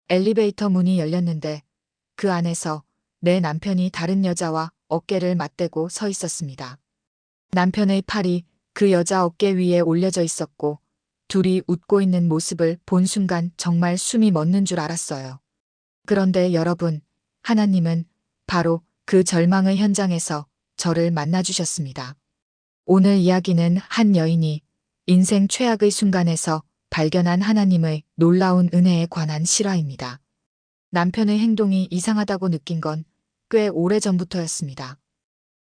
엘리베이터 문이 열렸는데 그 안에서 내 남편이 다른 여자와 어깨를 맞대고 서 있었습니다. 남편의 팔이 그 여자 어깨 위에 올려져 있었고 둘이 웃고 있는 모습을 본 순간 정말 숨이 멎는 줄 알았어요. 그런데 여러분, 하나님은 바로 그 절망의 현장에서 저를 만나주셨습니다. 오늘 이야기는 한 여인이 인생 최악의 순간에서 발견한 하나님의 놀라운 은혜에 관한 실화입니다. 남편의 행동이 이상하다고 느낀 건 꽤 오래 전부터였습니다.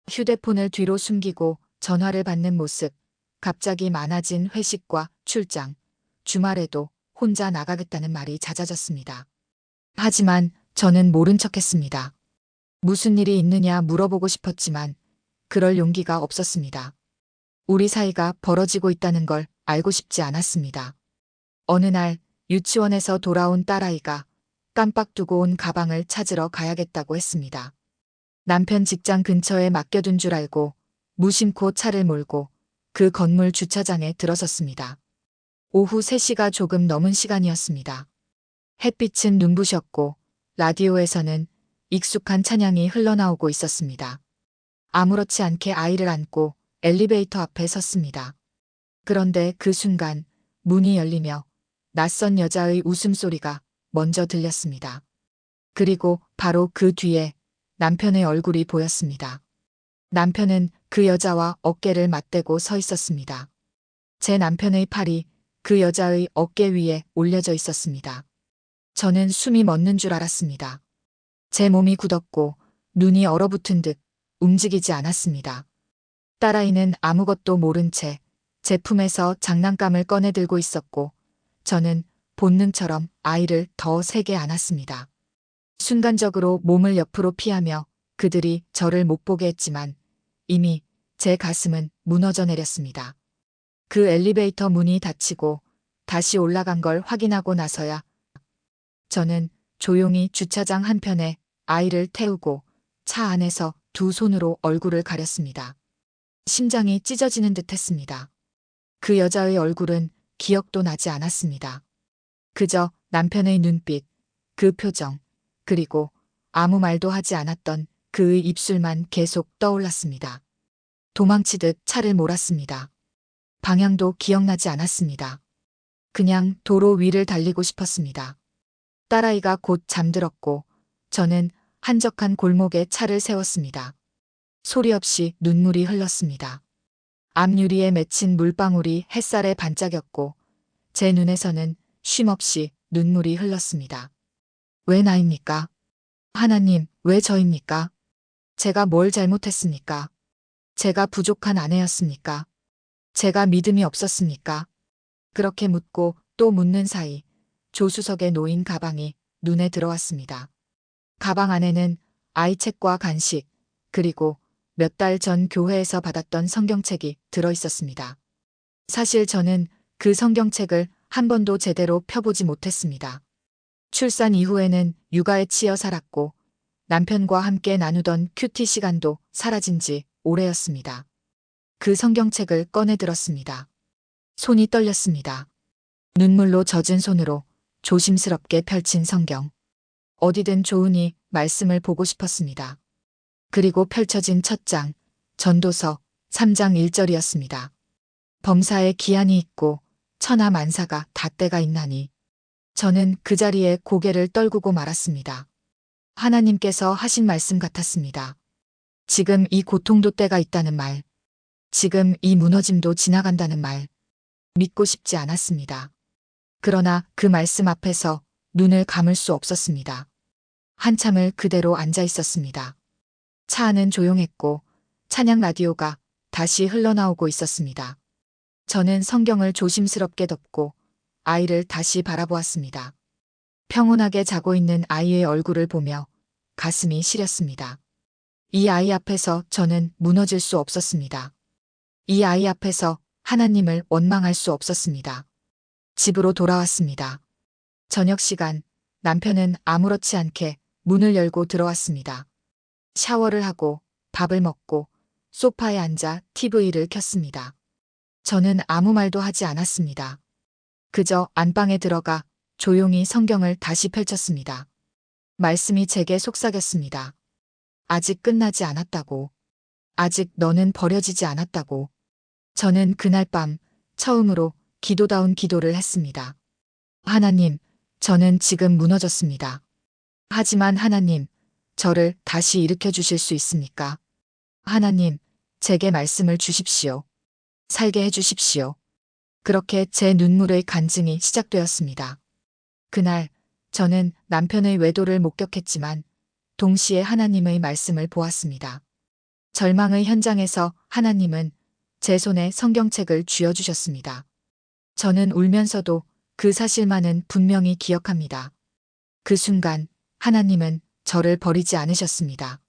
휴대폰을 뒤로 숨기고 전화를 받는 모습, 갑자기 많아진 회식과 출장, 주말에도 혼자 나가겠다는 말이 잦아졌습니다. 하지만 저는 모른 척했습니다. 무슨 일이 있느냐 물어보고 싶었지만 그럴 용기가 없었습니다. 우리 사이가 벌어지고 있다는 걸 알고 싶지 않았습니다. 어느 날 유치원에서 돌아온 딸아이가 깜빡 두고 온 가방을 찾으러 가야겠다고 했습니다. 남편 직장 근처에 맡겨둔 줄 알고 무심코 차를 몰고 그 건물 주차장에 들어섰습니다. 오후 3시가 조금 넘은 시간이었습니다. 햇빛은 눈부셨고 라디오에서는 익숙한 찬양이 흘러나오고 있었습니다. 아무렇지 않게 아이를 안고 엘리베이터 앞에 섰습니다. 그런데 그 순간 문이 열리며 낯선 여자의 웃음소리가 먼저 들렸습니다. 그리고 바로 그 뒤에 남편의 얼굴이 보였습니다. 남편은 그 여자와 어깨를 맞대고 서 있었습니다. 제 남편의 팔이 그 여자의 어깨 위에 올려져 있었습니다. 저는 숨이 멎는 줄 알았습니다. 제 몸이 굳었고 눈이 얼어붙은 듯 움직이지 않았습니다. 딸아이는 아무것도 모른 채 제품에서 장난감을 꺼내 들고 있었고 저는 본능처럼 아이를 더 세게 안았습니다. 순간적으로 몸을 옆으로 피하며 그들이 저를 못 보게 했지만 이미 제 가슴은 무너져 내렸습니다. 그 엘리베이터 문이 닫히고 다시 올라간 걸 확인하고 나서야 저는 조용히 주차장 한편에 아이를 태우고 차 안에서 두 손으로 얼굴을 가렸습니다. 심장이 찢어지는 듯 했습니다. 그 여자의 얼굴은 기억도 나지 않았습니다. 그저 남편의 눈빛, 그 표정, 그리고 아무 말도 하지 않았던 그의 입술만 계속 떠올랐습니다. 도망치듯 차를 몰았습니다. 방향도 기억나지 않았습니다. 그냥 도로 위를 달리고 싶었습니다. 딸아이가 곧 잠들었고 저는 한적한 골목에 차를 세웠습니다. 소리 없이 눈물이 흘렀습니다. 앞유리에 맺힌 물방울이 햇살에 반짝였고 제 눈에서는 쉼없이 눈물이 흘렀습니다. 왜 나입니까? 하나님, 왜 저입니까? 제가 뭘 잘못했습니까? 제가 부족한 아내였습니까? 제가 믿음이 없었습니까? 그렇게 묻고 또 묻는 사이 조수석에 놓인 가방이 눈에 들어왔습니다. 가방 안에는 아이 책과 간식, 그리고 몇 달 전 교회에서 받았던 성경책이 들어 있었습니다. 사실 저는 그 성경책을 한 번도 제대로 펴보지 못했습니다. 출산 이후에는 육아에 치여 살았고 남편과 함께 나누던 큐티 시간도 사라진 지 오래였습니다. 그 성경책을 꺼내 들었습니다. 손이 떨렸습니다. 눈물로 젖은 손으로 조심스럽게 펼친 성경. 어디든 좋으니 말씀을 보고 싶었습니다. 그리고 펼쳐진 첫 장, 전도서 3장 1절이었습니다. 범사에 기한이 있고 천하 만사가 닷때가 있나니. 저는 그 자리에 고개를 떨구고 말았습니다. 하나님께서 하신 말씀 같았습니다. 지금 이 고통도 때가 있다는 말, 지금 이 무너짐도 지나간다는 말, 믿고 싶지 않았습니다. 그러나 그 말씀 앞에서 눈을 감을 수 없었습니다. 한참을 그대로 앉아 있었습니다. 차 안은 조용했고 찬양 라디오가 다시 흘러나오고 있었습니다. 저는 성경을 조심스럽게 덮고 아이를 다시 바라보았습니다. 평온하게 자고 있는 아이의 얼굴을 보며 가슴이 시렸습니다. 이 아이 앞에서 저는 무너질 수 없었습니다. 이 아이 앞에서 하나님을 원망할 수 없었습니다. 집으로 돌아왔습니다. 저녁 시간, 남편은 아무렇지 않게 문을 열고 들어왔습니다. 샤워를 하고 밥을 먹고 소파에 앉아 TV를 켰습니다. 저는 아무 말도 하지 않았습니다. 그저 안방에 들어가 조용히 성경을 다시 펼쳤습니다. 말씀이 제게 속삭였습니다. 아직 끝나지 않았다고. 아직 너는 버려지지 않았다고. 저는 그날 밤 처음으로 기도다운 기도를 했습니다. 하나님, 저는 지금 무너졌습니다. 하지만 하나님, 저를 다시 일으켜 주실 수 있습니까? 하나님, 제게 말씀을 주십시오. 살게 해 주십시오. 그렇게 제 눈물의 간증이 시작되었습니다. 그날 저는 남편의 외도를 목격했지만 동시에 하나님의 말씀을 보았습니다. 절망의 현장에서 하나님은 제 손에 성경책을 쥐어주셨습니다. 저는 울면서도 그 사실만은 분명히 기억합니다. 그 순간 하나님은 저를 버리지 않으셨습니다.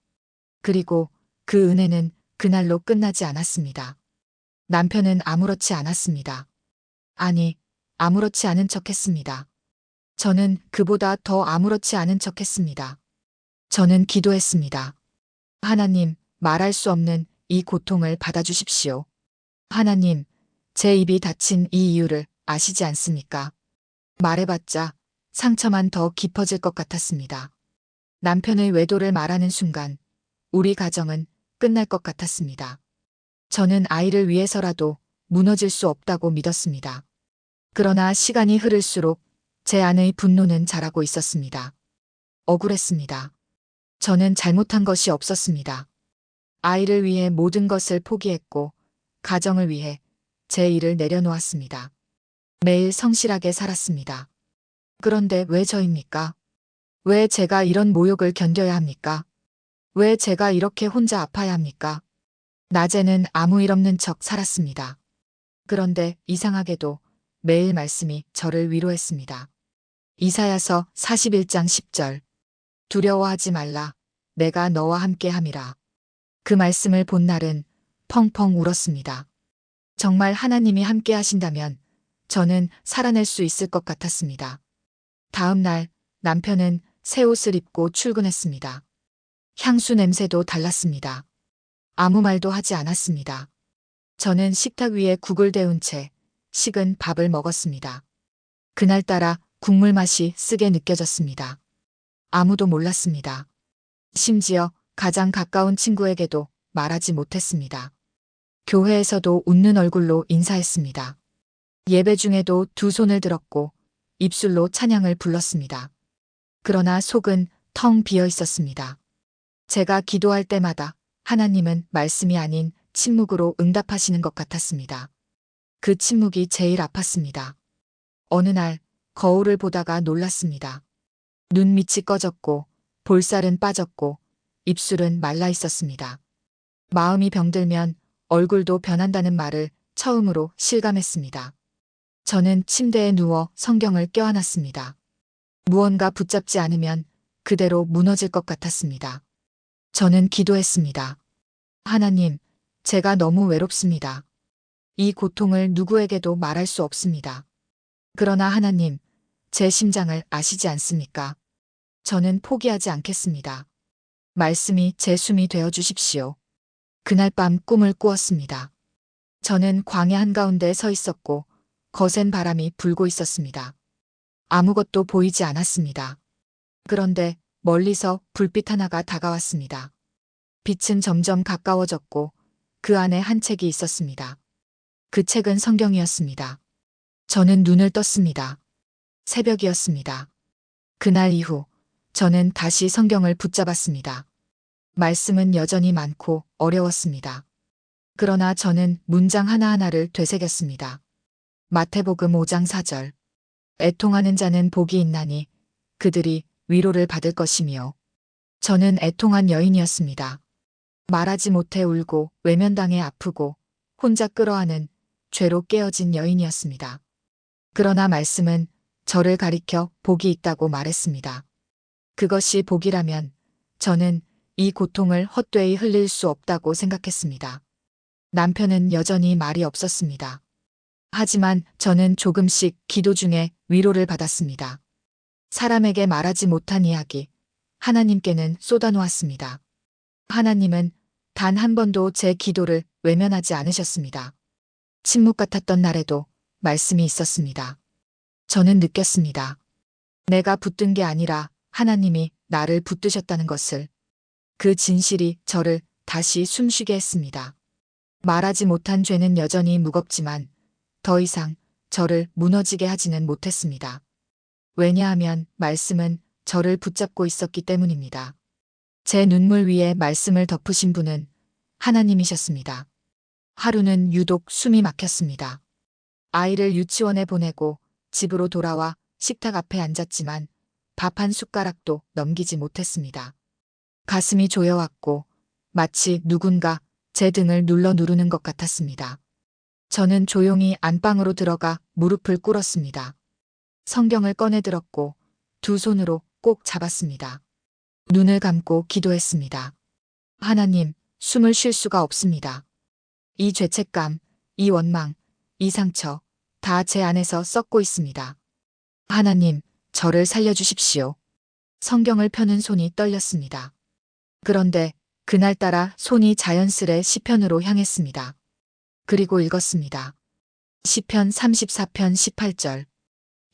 그리고 그 은혜는 그날로 끝나지 않았습니다. 남편은 아무렇지 않았습니다. 아니, 아무렇지 않은 척 했습니다. 저는 그보다 더 아무렇지 않은 척 했습니다. 저는 기도했습니다. 하나님, 말할 수 없는 이 고통을 받아주십시오. 하나님, 제 입이 닫힌 이 이유를 아시지 않습니까? 말해봤자 상처만 더 깊어질 것 같았습니다. 남편의 외도를 말하는 순간 우리 가정은 끝날 것 같았습니다. 저는 아이를 위해서라도 무너질 수 없다고 믿었습니다. 그러나 시간이 흐를수록 제 안의 분노는 자라고 있었습니다. 억울했습니다. 저는 잘못한 것이 없었습니다. 아이를 위해 모든 것을 포기했고 가정을 위해 제 일을 내려놓았습니다. 매일 성실하게 살았습니다. 그런데 왜 저입니까? 왜 제가 이런 모욕을 견뎌야 합니까? 왜 제가 이렇게 혼자 아파야 합니까? 낮에는 아무 일 없는 척 살았습니다. 그런데 이상하게도 매일 말씀이 저를 위로했습니다. 이사야서 41장 10절. 두려워하지 말라. 내가 너와 함께 함이라. 그 말씀을 본 날은 펑펑 울었습니다. 정말 하나님이 함께 하신다면 저는 살아낼 수 있을 것 같았습니다. 다음 날 남편은 새 옷을 입고 출근했습니다. 향수 냄새도 달랐습니다. 아무 말도 하지 않았습니다. 저는 식탁 위에 국을 데운 채 식은 밥을 먹었습니다. 그날따라 국물 맛이 쓰게 느껴졌습니다. 아무도 몰랐습니다. 심지어 가장 가까운 친구에게도 말하지 못했습니다. 교회에서도 웃는 얼굴로 인사했습니다. 예배 중에도 두 손을 들었고 입술로 찬양을 불렀습니다. 그러나 속은 텅 비어 있었습니다. 제가 기도할 때마다 하나님은 말씀이 아닌 침묵으로 응답하시는 것 같았습니다. 그 침묵이 제일 아팠습니다. 어느 날 거울을 보다가 놀랐습니다. 눈 밑이 꺼졌고 볼살은 빠졌고 입술은 말라 있었습니다. 마음이 병들면 얼굴도 변한다는 말을 처음으로 실감했습니다. 저는 침대에 누워 성경을 껴안았습니다. 무언가 붙잡지 않으면 그대로 무너질 것 같았습니다. 저는 기도했습니다. 하나님, 제가 너무 외롭습니다. 이 고통을 누구에게도 말할 수 없습니다. 그러나 하나님, 제 심장을 아시지 않습니까? 저는 포기하지 않겠습니다. 말씀이 제 숨이 되어 주십시오. 그날 밤 꿈을 꾸었습니다. 저는 광야 한가운데 서 있었고 거센 바람이 불고 있었습니다. 아무것도 보이지 않았습니다. 그런데 멀리서 불빛 하나가 다가왔습니다. 빛은 점점 가까워졌고 그 안에 한 책이 있었습니다. 그 책은 성경이었습니다. 저는 눈을 떴습니다. 새벽이었습니다. 그날 이후 저는 다시 성경을 붙잡았습니다. 말씀은 여전히 많고 어려웠습니다. 그러나 저는 문장 하나하나를 되새겼습니다. 마태복음 5장 4절. 애통하는 자는 복이 있나니 그들이 위로를 받을 것이며. 저는 애통한 여인이었습니다. 말하지 못해 울고 외면당해 아프고 혼자 끌어안은 죄로 깨어진 여인이었습니다. 그러나 말씀은 저를 가리켜 복이 있다고 말했습니다. 그것이 복이라면 저는 이 고통을 헛되이 흘릴 수 없다고 생각했습니다. 남편은 여전히 말이 없었습니다. 하지만 저는 조금씩 기도 중에 위로를 받았습니다. 사람에게 말하지 못한 이야기, 하나님께는 쏟아놓았습니다. 하나님은 단 한 번도 제 기도를 외면하지 않으셨습니다. 침묵 같았던 날에도 말씀이 있었습니다. 저는 느꼈습니다. 내가 붙든 게 아니라 하나님이 나를 붙드셨다는 것을. 그 진실이 저를 다시 숨쉬게 했습니다. 말하지 못한 죄는 여전히 무겁지만 더 이상 저를 무너지게 하지는 못했습니다. 왜냐하면 말씀은 저를 붙잡고 있었기 때문입니다. 제 눈물 위에 말씀을 덮으신 분은 하나님이셨습니다. 하루는 유독 숨이 막혔습니다. 아이를 유치원에 보내고 집으로 돌아와 식탁 앞에 앉았지만 밥 한 숟가락도 넘기지 못했습니다. 가슴이 조여왔고 마치 누군가 제 등을 눌러 누르는 것 같았습니다. 저는 조용히 안방으로 들어가 무릎을 꿇었습니다. 성경을 꺼내 들었고 두 손으로 꼭 잡았습니다. 눈을 감고 기도했습니다. 하나님, 숨을 쉴 수가 없습니다. 이 죄책감, 이 원망, 이 상처 다 제 안에서 썩고 있습니다. 하나님, 저를 살려주십시오. 성경을 펴는 손이 떨렸습니다. 그런데 그날따라 손이 자연스레 시편으로 향했습니다. 그리고 읽었습니다. 시편 34편 18절.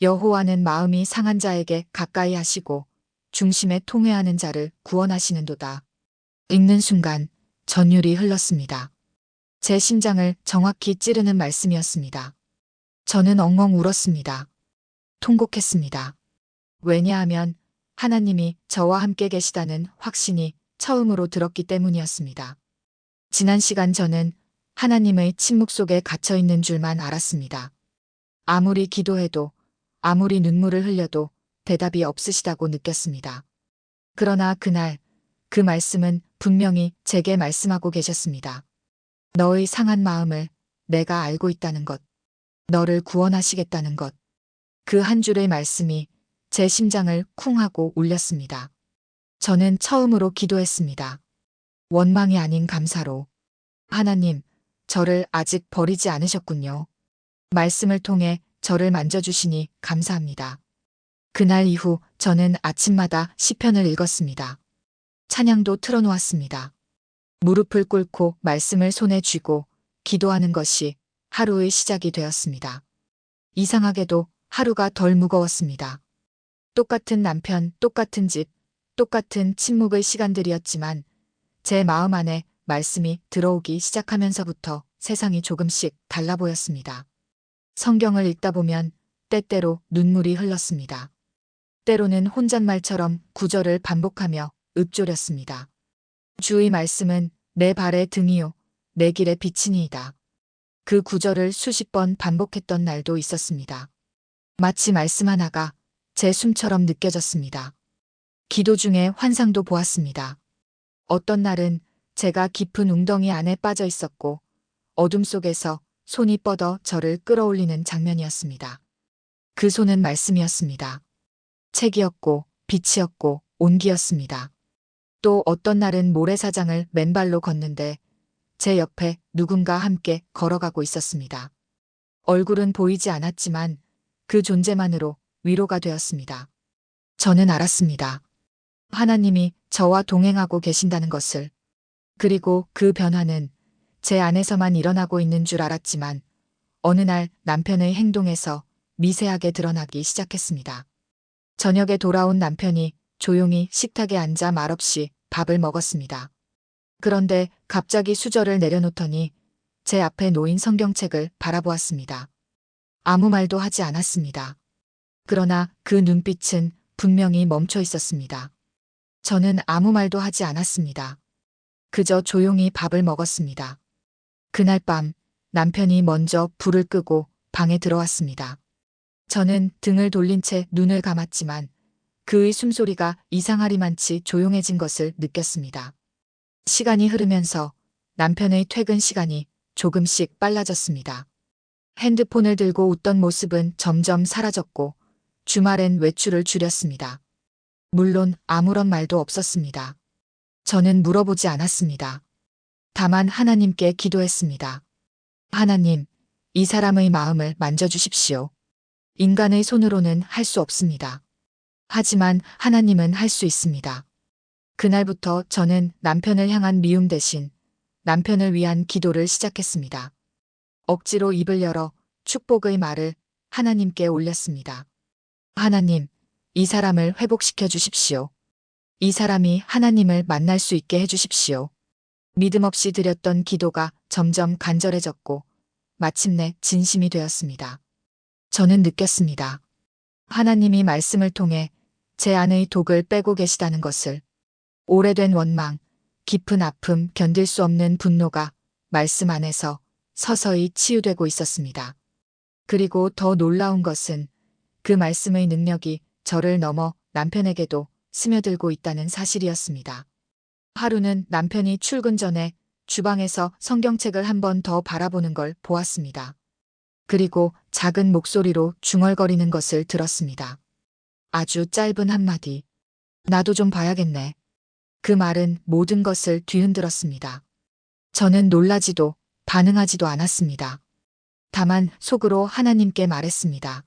여호와는 마음이 상한 자에게 가까이 하시고 중심에 통회하는 자를 구원하시는도다. 읽는 순간 전율이 흘렀습니다. 제 심장을 정확히 찌르는 말씀이었습니다. 저는 엉엉 울었습니다. 통곡했습니다. 왜냐하면 하나님이 저와 함께 계시다는 확신이 처음으로 들었기 때문이었습니다. 지난 시간 저는 하나님의 침묵 속에 갇혀 있는 줄만 알았습니다. 아무리 기도해도 아무리 눈물을 흘려도 대답이 없으시다고 느꼈습니다. 그러나 그날 그 말씀은 분명히 제게 말씀하고 계셨습니다. 너의 상한 마음을 내가 알고 있다는 것, 너를 구원하시겠다는 것. 그 한 줄의 말씀이 제 심장을 쿵 하고 울렸습니다. 저는 처음으로 기도했습니다. 원망이 아닌 감사로. 하나님, 저를 아직 버리지 않으셨군요. 말씀을 통해 저를 만져주시니 감사합니다. 그날 이후 저는 아침마다 시편을 읽었습니다. 찬양도 틀어놓았습니다. 무릎을 꿇고 말씀을 손에 쥐고 기도하는 것이 하루의 시작이 되었습니다. 이상하게도 하루가 덜 무거웠습니다. 똑같은 남편, 똑같은 집, 똑같은 침묵의 시간들이었지만 제 마음 안에 말씀이 들어오기 시작하면서부터 세상이 조금씩 달라 보였습니다. 성경을 읽다 보면 때때로 눈물이 흘렀습니다. 때로는 혼잣말처럼 구절을 반복하며 읊조렸습니다. 주의 말씀은 내 발의 등이요 내 길의 빛이니이다. 그 구절을 수십 번 반복했던 날도 있었습니다. 마치 말씀 하나가 제 숨처럼 느껴졌습니다. 기도 중에 환상도 보았습니다. 어떤 날은 제가 깊은 웅덩이 안에 빠져 있었고 어둠 속에서 손이 뻗어 저를 끌어올리는 장면이었습니다. 그 손은 말씀이었습니다. 책이었고 빛이었고 온기였습니다. 또 어떤 날은 모래사장을 맨발로 걷는데 제 옆에 누군가 함께 걸어가고 있었습니다. 얼굴은 보이지 않았지만 그 존재만으로 위로가 되었습니다. 저는 알았습니다. 하나님이 저와 동행하고 계신다는 것을. 그리고 그 변화는 제 안에서만 일어나고 있는 줄 알았지만 어느 날 남편의 행동에서 미세하게 드러나기 시작했습니다. 저녁에 돌아온 남편이 조용히 식탁에 앉아 말없이 밥을 먹었습니다. 그런데 갑자기 수저를 내려놓더니 제 앞에 놓인 성경책을 바라보았습니다. 아무 말도 하지 않았습니다. 그러나 그 눈빛은 분명히 멈춰 있었습니다. 저는 아무 말도 하지 않았습니다. 그저 조용히 밥을 먹었습니다. 그날 밤 남편이 먼저 불을 끄고 방에 들어왔습니다. 저는 등을 돌린 채 눈을 감았지만 그의 숨소리가 이상하리만치 조용해진 것을 느꼈습니다. 시간이 흐르면서 남편의 퇴근 시간이 조금씩 빨라졌습니다. 핸드폰을 들고 웃던 모습은 점점 사라졌고 주말엔 외출을 줄였습니다. 물론 아무런 말도 없었습니다. 저는 물어보지 않았습니다. 다만 하나님께 기도했습니다. 하나님, 이 사람의 마음을 만져주십시오. 인간의 손으로는 할 수 없습니다. 하지만 하나님은 할 수 있습니다. 그날부터 저는 남편을 향한 미움 대신 남편을 위한 기도를 시작했습니다. 억지로 입을 열어 축복의 말을 하나님께 올렸습니다. 하나님, 이 사람을 회복시켜 주십시오. 이 사람이 하나님을 만날 수 있게 해 주십시오. 믿음 없이 드렸던 기도가 점점 간절해졌고 마침내 진심이 되었습니다. 저는 느꼈습니다. 하나님이 말씀을 통해 제 안의 독을 빼고 계시다는 것을. 오래된 원망, 깊은 아픔, 견딜 수 없는 분노가 말씀 안에서 서서히 치유되고 있었습니다. 그리고 더 놀라운 것은 그 말씀의 능력이 저를 넘어 남편에게도 스며들고 있다는 사실이었습니다. 하루는 남편이 출근 전에 주방에서 성경책을 한 번 더 바라보는 걸 보았습니다. 그리고 작은 목소리로 중얼거리는 것을 들었습니다. 아주 짧은 한마디. 나도 좀 봐야겠네. 그 말은 모든 것을 뒤흔들었습니다. 저는 놀라지도 반응하지도 않았습니다. 다만 속으로 하나님께 말했습니다.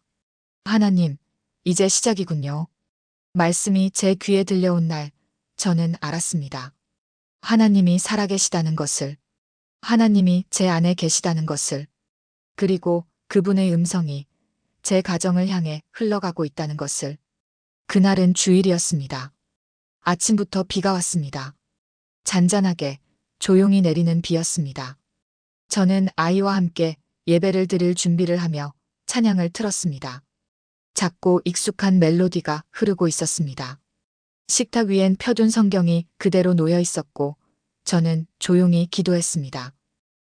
하나님, 이제 시작이군요. 말씀이 제 귀에 들려온 날, 저는 알았습니다. 하나님이 살아계시다는 것을, 하나님이 제 안에 계시다는 것을, 그리고 그분의 음성이 제 가정을 향해 흘러가고 있다는 것을. 그날은 주일이었습니다. 아침부터 비가 왔습니다. 잔잔하게 조용히 내리는 비였습니다. 저는 아이와 함께 예배를 드릴 준비를 하며 찬양을 틀었습니다. 작고 익숙한 멜로디가 흐르고 있었습니다. 식탁 위엔 펴둔 성경이 그대로 놓여 있었고 저는 조용히 기도했습니다.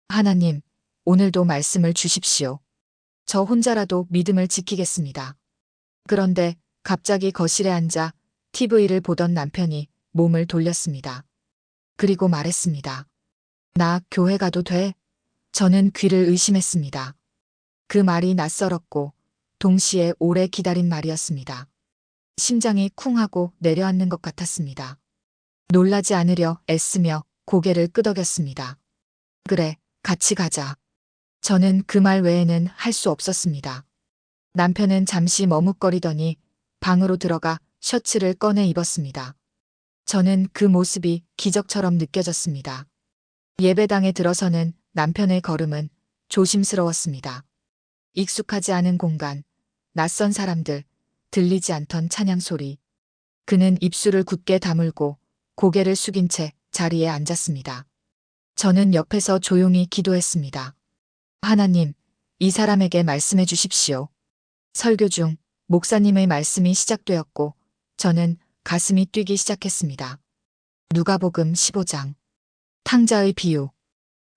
하나님, 오늘도 말씀을 주십시오. 저 혼자라도 믿음을 지키겠습니다. 그런데 갑자기 거실에 앉아 TV를 보던 남편이 몸을 돌렸습니다. 그리고 말했습니다. 나 교회 가도 돼? 저는 귀를 의심했습니다. 그 말이 낯설었고 동시에 오래 기다린 말이었습니다. 심장이 쿵하고 내려앉는 것 같았습니다. 놀라지 않으려 애쓰며 고개를 끄덕였습니다. 그래, 같이 가자. 저는 그 말 외에는 할 수 없었습니다. 남편은 잠시 머뭇거리더니 방으로 들어가 셔츠를 꺼내 입었습니다. 저는 그 모습이 기적처럼 느껴졌습니다. 예배당에 들어서는 남편의 걸음은 조심스러웠습니다. 익숙하지 않은 공간, 낯선 사람들, 들리지 않던 찬양 소리. 그는 입술을 굳게 다물고 고개를 숙인 채 자리에 앉았습니다. 저는 옆에서 조용히 기도했습니다. 하나님, 이 사람에게 말씀해 주십시오. 설교 중 목사님의 말씀이 시작되었고 저는 가슴이 뛰기 시작했습니다. 누가복음 15장. 탕자의 비유.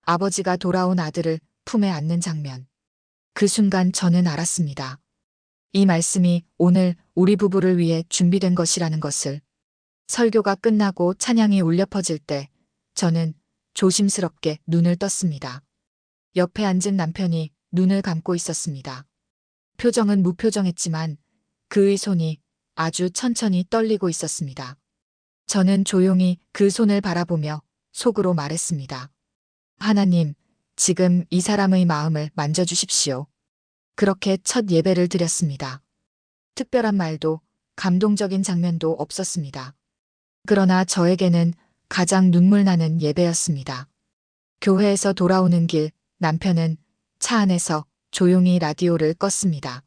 아버지가 돌아온 아들을 품에 안는 장면. 그 순간 저는 알았습니다. 이 말씀이 오늘 우리 부부를 위해 준비된 것이라는 것을. 설교가 끝나고 찬양이 울려 퍼질 때 저는 조심스럽게 눈을 떴습니다. 옆에 앉은 남편이 눈을 감고 있었습니다. 표정은 무표정했지만 그의 손이 아주 천천히 떨리고 있었습니다. 저는 조용히 그 손을 바라보며 속으로 말했습니다. 하나님, 지금 이 사람의 마음을 만져주십시오. 그렇게 첫 예배를 드렸습니다. 특별한 말도 감동적인 장면도 없었습니다. 그러나 저에게는 가장 눈물 나는 예배였습니다. 교회에서 돌아오는 길, 남편은 차 안에서 조용히 라디오를 껐습니다.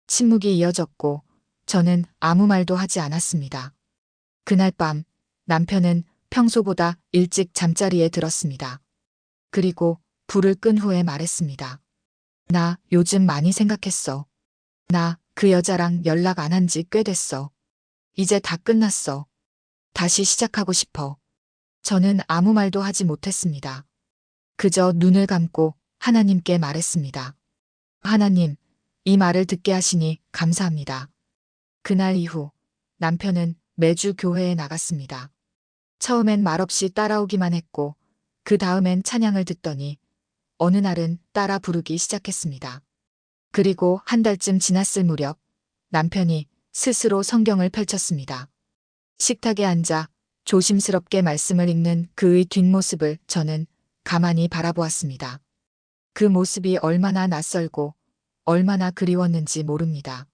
침묵이 이어졌고 저는 아무 말도 하지 않았습니다. 그날 밤 남편은 평소보다 일찍 잠자리에 들었습니다. 그리고 불을 끈 후에 말했습니다. 나 요즘 많이 생각했어. 나 그 여자랑 연락 안 한 지 꽤 됐어. 이제 다 끝났어. 다시 시작하고 싶어. 저는 아무 말도 하지 못했습니다. 그저 눈을 감고 하나님께 말했습니다. 하나님, 이 말을 듣게 하시니 감사합니다. 그날 이후 남편은 매주 교회에 나갔습니다. 처음엔 말없이 따라오기만 했고 그 다음엔 찬양을 듣더니 어느 날은 따라 부르기 시작했습니다. 그리고 한 달쯤 지났을 무렵 남편이 스스로 성경을 펼쳤습니다. 식탁에 앉아 조심스럽게 말씀을 읽는 그의 뒷모습을 저는 가만히 바라보았습니다. 그 모습이 얼마나 낯설고 얼마나 그리웠는지 모릅니다.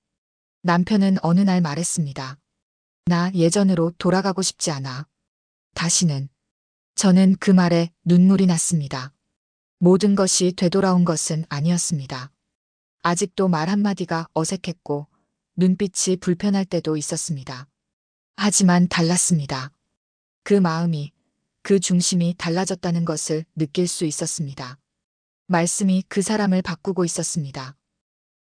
남편은 어느 날 말했습니다. 나 예전으로 돌아가고 싶지 않아. 다시는. 저는 그 말에 눈물이 났습니다. 모든 것이 되돌아온 것은 아니었습니다. 아직도 말 한마디가 어색했고 눈빛이 불편할 때도 있었습니다. 하지만 달랐습니다. 그 마음이, 그 중심이 달라졌다는 것을 느낄 수 있었습니다. 말씀이 그 사람을 바꾸고 있었습니다.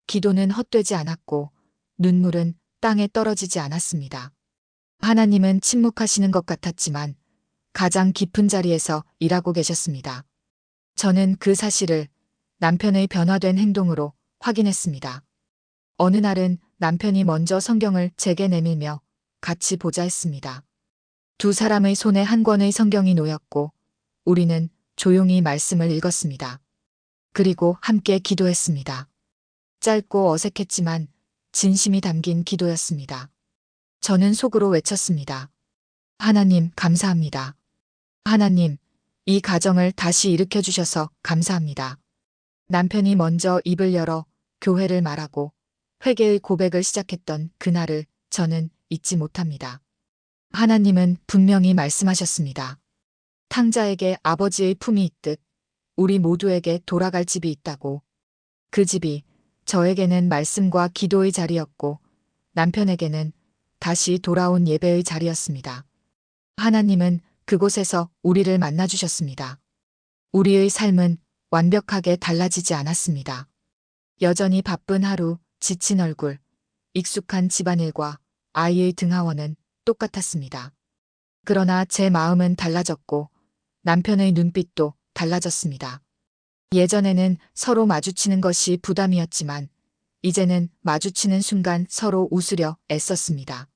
기도는 헛되지 않았고 눈물은 땅에 떨어지지 않았습니다. 하나님은 침묵하시는 것 같았지만 가장 깊은 자리에서 일하고 계셨습니다. 저는 그 사실을 남편의 변화된 행동으로 확인했습니다. 어느 날은 남편이 먼저 성경을 제게 내밀며 같이 보자 했습니다. 두 사람의 손에 한 권의 성경이 놓였고 우리는 조용히 말씀을 읽었습니다. 그리고 함께 기도했습니다. 짧고 어색했지만 진심이 담긴 기도였습니다. 저는 속으로 외쳤습니다. 하나님, 감사합니다. 하나님, 이 가정을 다시 일으켜 주셔서 감사합니다. 남편이 먼저 입을 열어 교회를 말하고 회개의 고백을 시작했던 그날을 저는 잊지 못합니다. 하나님은 분명히 말씀하셨습니다. 탕자에게 아버지의 품이 있듯 우리 모두에게 돌아갈 집이 있다고. 그 집이 저에게는 말씀과 기도의 자리였고 남편에게는 다시 돌아온 예배의 자리였습니다. 하나님은 그곳에서 우리를 만나주셨습니다. 우리의 삶은 완벽하게 달라지지 않았습니다. 여전히 바쁜 하루, 지친 얼굴, 익숙한 집안일과 아이의 등하원은 똑같았습니다. 그러나 제 마음은 달라졌고 남편의 눈빛도 달라졌습니다. 예전에는 서로 마주치는 것이 부담이었지만 이제는 마주치는 순간 서로 웃으려 애썼습니다.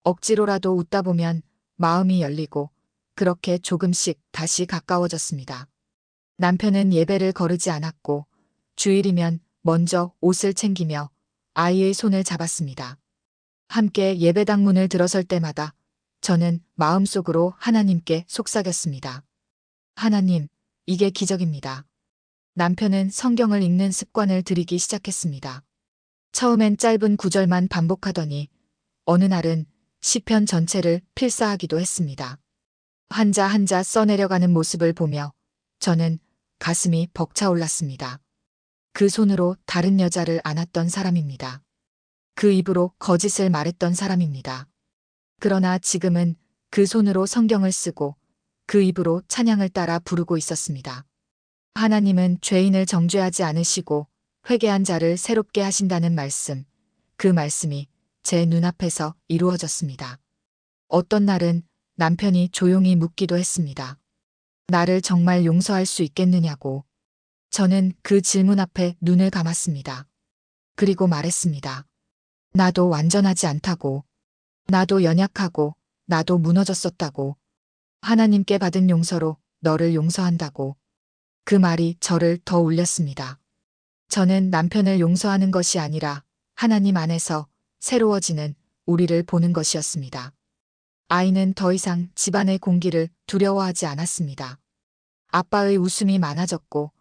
억지로라도 웃다 보면 마음이 열리고 그렇게 조금씩 다시 가까워졌습니다. 남편은 예배를 거르지 않았고 주일이면 먼저 옷을 챙기며 아이의 손을 잡았습니다. 함께 예배당 문을 들어설 때마다 저는 마음속으로 하나님께 속삭였습니다. 하나님, 이게 기적입니다. 남편은 성경을 읽는 습관을 들이기 시작했습니다. 처음엔 짧은 구절만 반복하더니 어느 날은 시편 전체를 필사하기도 했습니다. 한자 한자 써내려가는 모습을 보며 저는 가슴이 벅차올랐습니다. 그 손으로 다른 여자를 안았던 사람입니다. 그 입으로 거짓을 말했던 사람입니다. 그러나 지금은 그 손으로 성경을 쓰고 그 입으로 찬양을 따라 부르고 있었습니다. 하나님은 죄인을 정죄하지 않으시고 회개한 자를 새롭게 하신다는 말씀, 그 말씀이 제 눈앞에서 이루어졌습니다. 어떤 날은 남편이 조용히 묻기도 했습니다. 나를 정말 용서할 수 있겠느냐고. 저는 그 질문 앞에 눈을 감았습니다. 그리고 말했습니다. 나도 완전하지 않다고. 나도 연약하고 나도 무너졌었다고. 하나님께 받은 용서로 너를 용서한다고. 그 말이 저를 더 울렸습니다. 저는 남편을 용서하는 것이 아니라 하나님 안에서 새로워지는 우리를 보는 것이었습니다. 아이는 더 이상 집안의 공기를 두려워하지 않았습니다. 아빠의 웃음이 많아졌고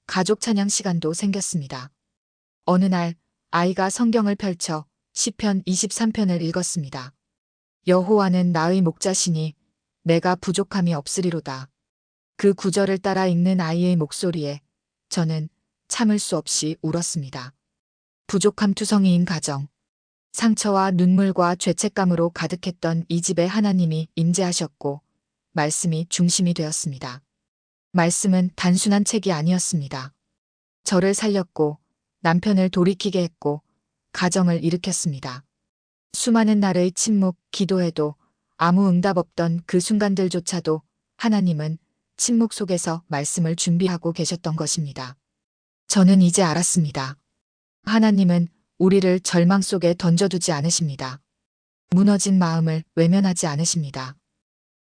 가족 찬양 시간도 생겼습니다. 어느 날 아이가 성경을 펼쳐 시편 23편을 읽었습니다. 여호와는 나의 목자시니 내가 부족함이 없으리로다. 그 구절을 따라 읽는 아이의 목소리에 저는 참을 수 없이 울었습니다. 부족함 투성이인 가정, 상처와 눈물과 죄책감으로 가득했던 이 집에 하나님이 임재하셨고 말씀이 중심이 되었습니다. 말씀은 단순한 책이 아니었습니다. 저를 살렸고 남편을 돌이키게 했고 가정을 일으켰습니다. 수많은 날의 침묵, 기도에도 아무 응답 없던 그 순간들조차도 하나님은 침묵 속에서 말씀을 준비하고 계셨던 것입니다. 저는 이제 알았습니다. 하나님은 우리를 절망 속에 던져두지 않으십니다. 무너진 마음을 외면하지 않으십니다.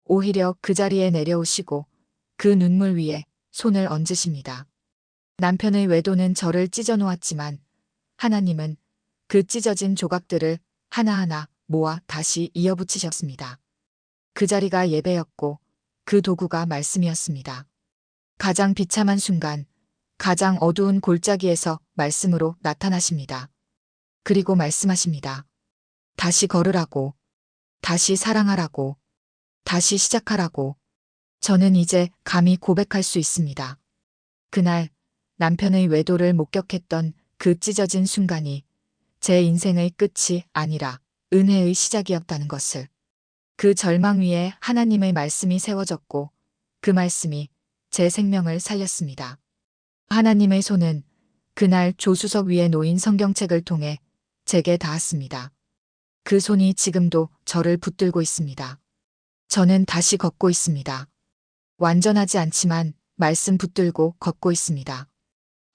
오히려 그 자리에 내려오시고 그 눈물 위에 손을 얹으십니다. 남편의 외도는 저를 찢어놓았지만 하나님은 그 찢어진 조각들을 하나하나 모아 다시 이어붙이셨습니다. 그 자리가 예배였고 그 도구가 말씀이었습니다. 가장 비참한 순간, 가장 어두운 골짜기에서 말씀으로 나타나십니다. 그리고 말씀하십니다. 다시 걸으라고, 다시 사랑하라고, 다시 시작하라고. 저는 이제 감히 고백할 수 있습니다. 그날 남편의 외도를 목격했던 그 찢어진 순간이 제 인생의 끝이 아니라 은혜의 시작이었다는 것을. 그 절망 위에 하나님의 말씀이 세워졌고 그 말씀이 제 생명을 살렸습니다. 하나님의 손은 그날 조수석 위에 놓인 성경책을 통해 제게 닿았습니다. 그 손이 지금도 저를 붙들고 있습니다. 저는 다시 걷고 있습니다. 완전하지 않지만 말씀 붙들고 걷고 있습니다.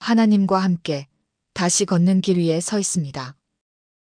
하나님과 함께 다시 걷는 길 위에 서 있습니다.